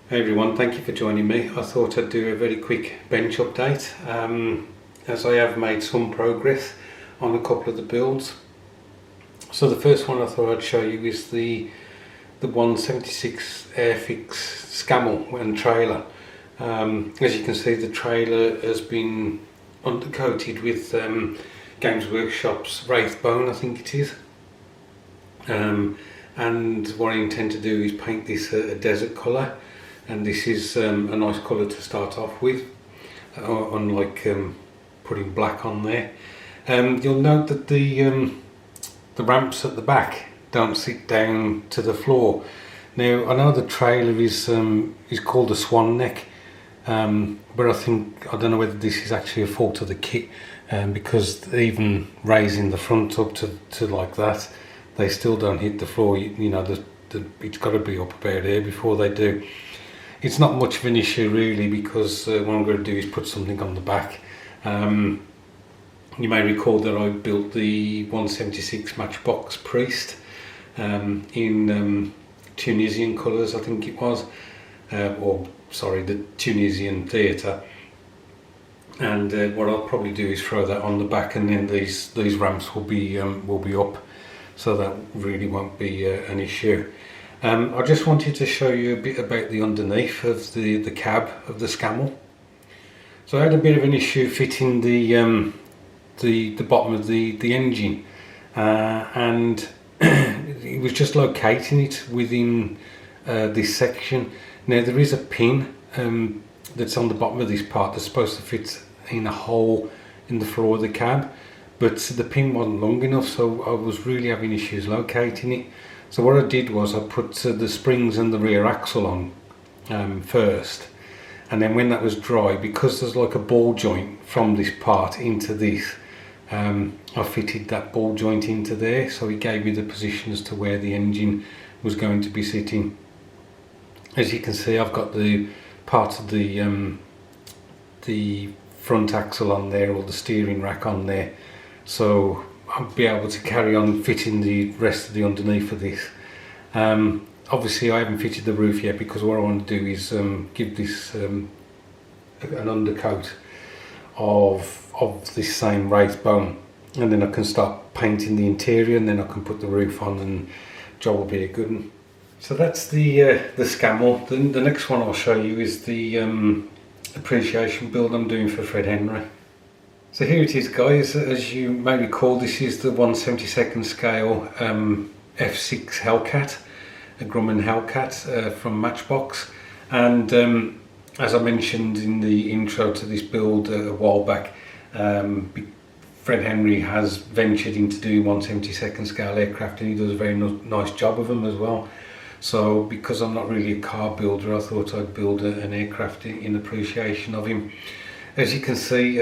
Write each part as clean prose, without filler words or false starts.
Hey everyone, thank you for joining me. I thought I'd do a very quick bench update as I have made some progress on a couple of the builds. So the first one I thought I'd show you is the 176 Airfix Scammel and trailer. As you can see, the trailer has been undercoated with Games Workshop's Wraithbone, I think it is. And what I intend to do is paint this a desert colour, and this is a nice colour to start off with, unlike putting black on there. You'll note that the ramps at the back don't sit down to the floor. Now I know the trailer is called a swan neck, but I don't know whether this is actually a fault of the kit, because even raising the front up to like that, they still don't hit the floor. You know, it's got to be up about there before they do. It's not much of an issue really, because what I'm going to do is put something on the back. You may recall that I built the 176 Matchbox Priest in Tunisian colours, I think it was, the Tunisian theatre. And what I'll probably do is throw that on the back, and then these ramps will be up, so that really won't be an issue. I just wanted to show you a bit about the underneath of the cab of the Scammel. So I had a bit of an issue fitting the bottom of the engine, and it was just locating it within this section. Now there is a pin that's on the bottom of this part that's supposed to fit in a hole in the floor of the cab, but the pin wasn't long enough, so I was really having issues locating it. So what I did was I put the springs and the rear axle on first, and then when that was dry, because there's like a ball joint from this part into this, I fitted that ball joint into there, so it gave me the position as to where the engine was going to be sitting. As you can see, I've got the part of the front axle on there, or the steering rack on there, so I'll be able to carry on fitting the rest of the underneath of this. Obviously I haven't fitted the roof yet, because what I want to do is give this an undercoat of this same Wraithbone, and then I can start painting the interior, and then I can put the roof on, and job will be a good one. So that's the Scammel. The next one I'll show you is the appreciation build I'm doing for Fred Henry. So here it is, guys. As you may recall, this is the 1/72 scale F6 Hellcat, a Grumman Hellcat from Matchbox. And as I mentioned in the intro to this build a while back, Fred Henry has ventured into doing 1/72 scale aircraft, and he does a very nice job of them as well. So because I'm not really a car builder, I thought I'd build an aircraft in appreciation of him. As you can see,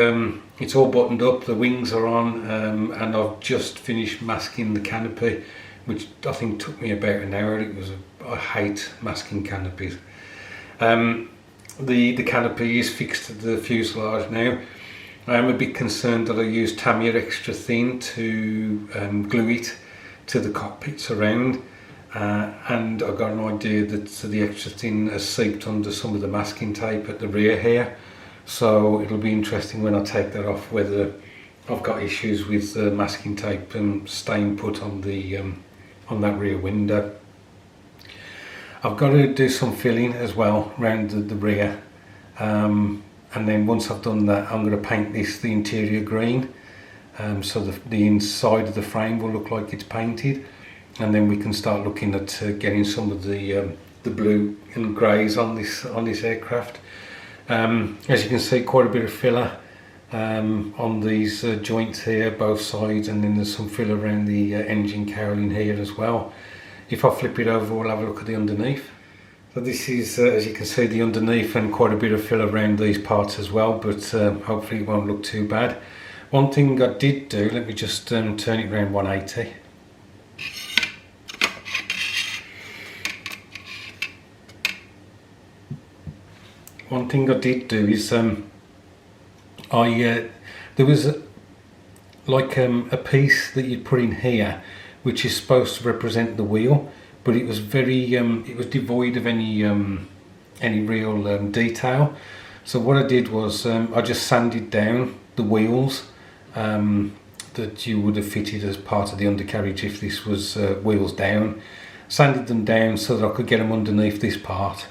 it's all buttoned up, the wings are on, and I've just finished masking the canopy, which I think took me about an hour. I hate masking canopies. The canopy is fixed to the fuselage now. I am a bit concerned that I used Tamiya extra thin to glue it to the cockpits around, and I got an idea that the extra thin has seeped under some of the masking tape at the rear here. So it'll be interesting when I take that off whether I've got issues with masking tape staying put on that rear window. I've got to do some filling as well around the rear, and then once I've done that, I'm going to paint the interior green, so the inside of the frame will look like it's painted, and then we can start looking at getting some of the blue and greys on this aircraft. As you can see, quite a bit of filler on these joints here, both sides, and then there's some filler around the engine cowling here as well. If I flip it over, we'll have a look at the underneath. So this is, as you can see, the underneath, and quite a bit of filler around these parts as well, but hopefully it won't look too bad. One thing I did do, let me just turn it around 180. One thing I did do is there was a piece that you'd put in here, which is supposed to represent the wheel, but it was very it was devoid of any any real detail. So what I did was I just sanded down the wheels that you would have fitted as part of the undercarriage if this was wheels down. Sanded them down so that I could get them underneath this part.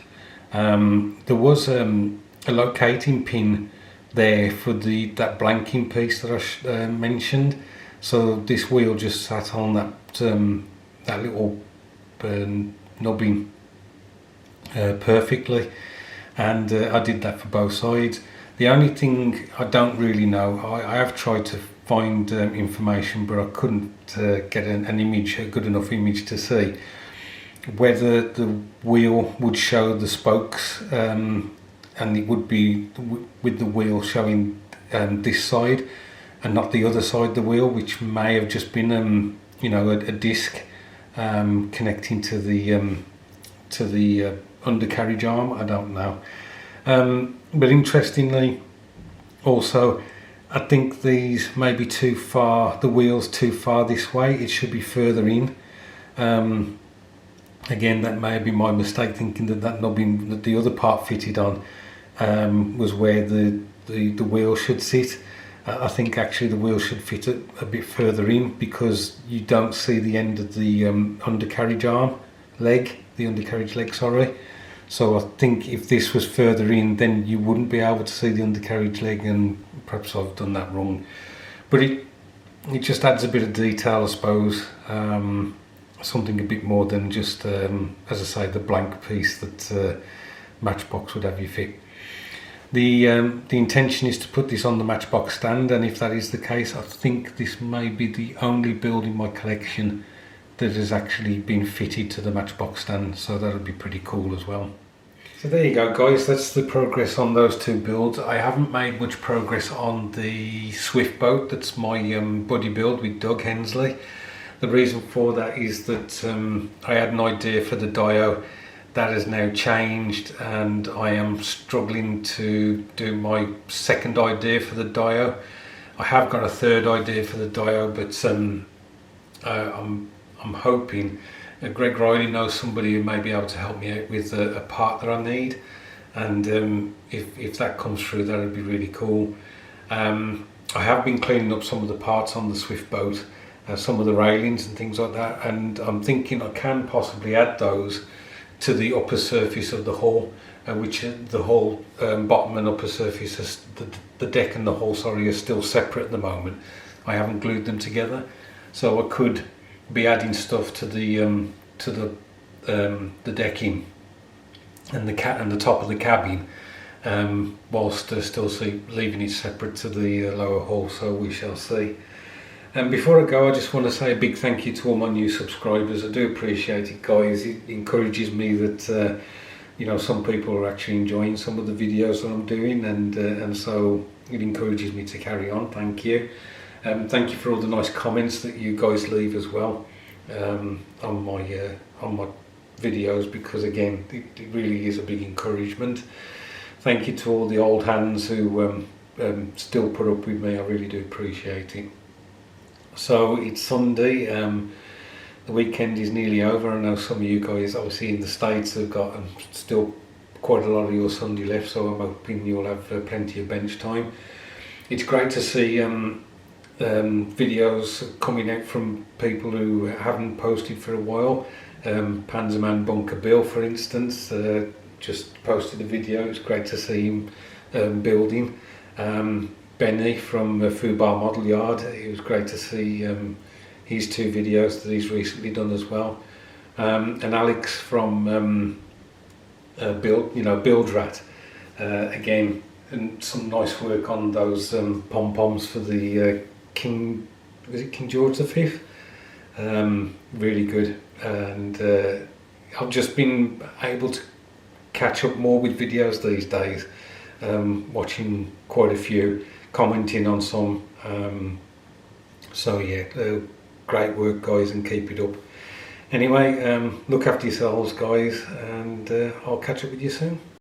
There was a locating pin there for that blanking piece that I mentioned. So this wheel just sat on that little nubbing perfectly, and I did that for both sides. The only thing I don't really know, I have tried to find information, but I couldn't get an image, a good enough image to see whether the wheel would show the spokes, and it would be with the wheel showing this side and not the other side of the wheel, which may have just been a disc connecting to the undercarriage arm. I don't know. But interestingly, also, I think these may be too far, the wheel's too far this way. It should be further in. Again, that may be my mistake, thinking that nubbing that the other part fitted on was where the wheel should sit. I think actually the wheel should fit a bit further in, because you don't see the end of the undercarriage leg, sorry. So I think if this was further in, then you wouldn't be able to see the undercarriage leg, and perhaps I've done that wrong. But it just adds a bit of detail, I suppose, something a bit more than just, as I say, the blank piece that Matchbox would have you fit. The intention is to put this on the Matchbox stand, and if that is the case, I think this may be the only build in my collection that has actually been fitted to the Matchbox stand, so that would be pretty cool as well. So there you go, guys, that's the progress on those two builds. I haven't made much progress on the Swift boat. That's my buddy build with Doug Hensley. The reason for that is that I had an idea for the Dio. That has now changed, and I am struggling to do my second idea for the Dio. I have got a third idea for the Dio, but I'm hoping Greg Riley knows somebody who may be able to help me out with a part that I need, and if that comes through, that would be really cool. I have been cleaning up some of the parts on the Swift boat, some of the railings and things like that, and I'm thinking I can possibly add those to the upper surface of the hull, which the hull bottom and upper surface, the deck and the hull, sorry, are still separate at the moment. I haven't glued them together, so I could be adding stuff to the decking and the top of the cabin, whilst still leaving it separate to the lower hull. So we shall see. And before I go, I just want to say a big thank you to all my new subscribers. I do appreciate it, guys. It encourages me that some people are actually enjoying some of the videos that I'm doing, and so it encourages me to carry on. Thank you. Thank you for all the nice comments that you guys leave as well on my videos, because again, it really is a big encouragement. Thank you to all the old hands who still put up with me. I really do appreciate it. So it's Sunday, the weekend is nearly over. I know some of you guys obviously in the States have got still quite a lot of your Sunday left, so I'm hoping you'll have plenty of bench time. It's great to see videos coming out from people who haven't posted for a while. Panzerman Bunker Bill, for instance, just posted a video. It's great to see him building. Benny from Fubar Model Yard, it was great to see his two videos that he's recently done as well. And Alex from Build Rat, again, and some nice work on those pom-poms for the King George V? Really good. And I've just been able to catch up more with videos these days, watching quite a few, commenting on some, so yeah, great work, guys, and keep it up. Anyway, look after yourselves, guys, and I'll catch up with you soon.